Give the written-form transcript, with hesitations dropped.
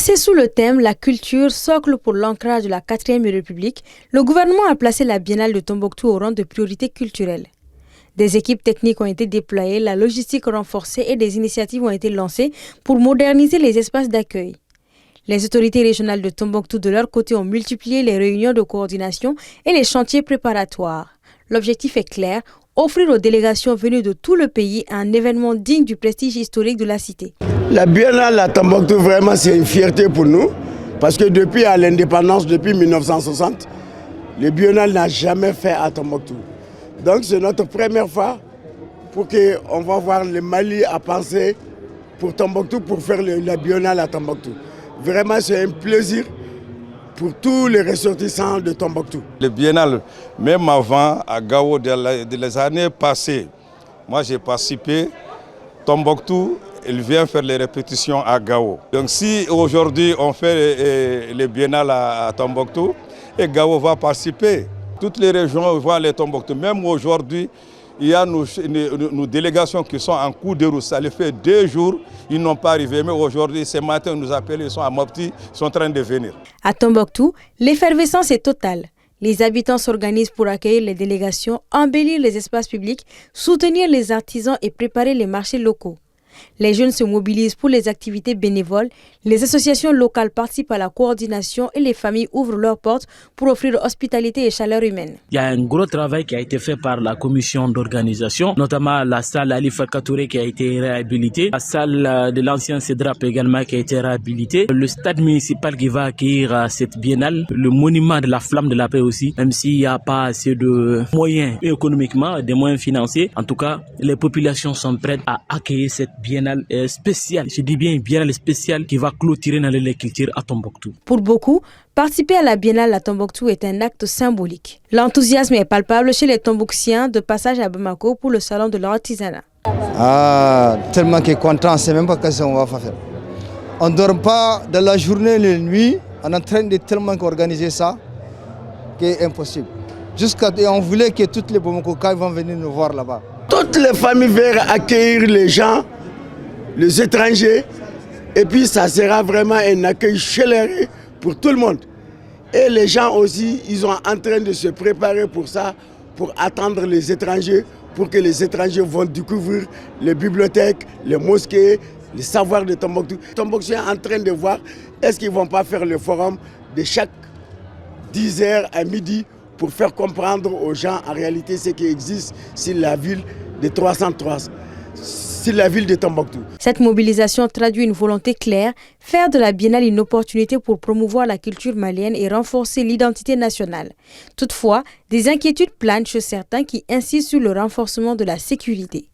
Placé sous le thème « La culture, socle pour l'ancrage de la 4e République », le gouvernement a placé la Biennale de Tombouctou au rang de priorité culturelle. Des équipes techniques ont été déployées, la logistique renforcée et des initiatives ont été lancées pour moderniser les espaces d'accueil. Les autorités régionales de Tombouctou, de leur côté, ont multiplié les réunions de coordination et les chantiers préparatoires. L'objectif est clair, offrir aux délégations venues de tout le pays un événement digne du prestige historique de la cité. La Biennale à Tombouctou, vraiment, c'est une fierté pour nous, parce que depuis l'indépendance, depuis 1960, le Biennale n'a jamais fait à Tombouctou. Donc c'est notre première fois pour qu'on va voir le Mali à penser pour Tombouctou, pour faire la Biennale à Tombouctou. Vraiment, c'est un plaisir pour tous les ressortissants de Tombouctou. Le Biennale, même avant, à Gao, dans les années passées, moi j'ai participé, Tombouctou, il vient faire les répétitions à Gao. Donc si aujourd'hui on fait le Biennale à Tombouctou, et Gao va participer. Toutes les régions vont aller à Tombouctou. Même aujourd'hui, il y a nos délégations qui sont en cours de route. Ça les fait 2 jours, ils n'ont pas arrivé. Mais aujourd'hui, ce matin, ils nous appellent, ils sont à Mopti, ils sont en train de venir. À Tombouctou, l'effervescence est totale. Les habitants s'organisent pour accueillir les délégations, embellir les espaces publics, soutenir les artisans et préparer les marchés locaux. Les jeunes se mobilisent pour les activités bénévoles, les associations locales participent à la coordination et les familles ouvrent leurs portes pour offrir hospitalité et chaleur humaine. Il y a un gros travail qui a été fait par la commission d'organisation, notamment la salle Ali Faka Touré qui a été réhabilitée, la salle de l'ancien CEDRAP également qui a été réhabilitée, le stade municipal qui va accueillir cette biennale, le monument de la flamme de la paix aussi, même s'il n'y a pas assez de moyens économiquement, des moyens financiers. En tout cas, les populations sont prêtes à accueillir cette biennale spéciale, je dis bien biennale spéciale qui va clôturer dans les cultures à Tombouctou. Pour beaucoup, participer à la biennale à Tombouctou est un acte symbolique. L'enthousiasme est palpable chez les Tombouctiens de passage à Bamako pour le salon de l'artisanat. Tellement qu'on est content, c'est même pas ce qu'on va faire. On ne dort pas de la journée et la nuit, on est en train de tellement organiser ça que c'est impossible. On voulait que toutes les Bamakokas vont venir nous voir là-bas. Toutes les familles veulent accueillir les gens, les étrangers, et puis ça sera vraiment un accueil chaleureux pour tout le monde. Et les gens aussi, ils sont en train de se préparer pour ça, pour attendre les étrangers, pour que les étrangers vont découvrir les bibliothèques, les mosquées, les savoirs de Tombouctou. Tombouctou est en train de voir, est-ce qu'ils ne vont pas faire le forum de chaque 10h à midi pour faire comprendre aux gens en réalité ce qui existe sur la ville de 303, sur la ville de Tombouctou. Cette mobilisation traduit une volonté claire, faire de la Biennale une opportunité pour promouvoir la culture malienne et renforcer l'identité nationale. Toutefois, des inquiétudes planent chez certains qui insistent sur le renforcement de la sécurité.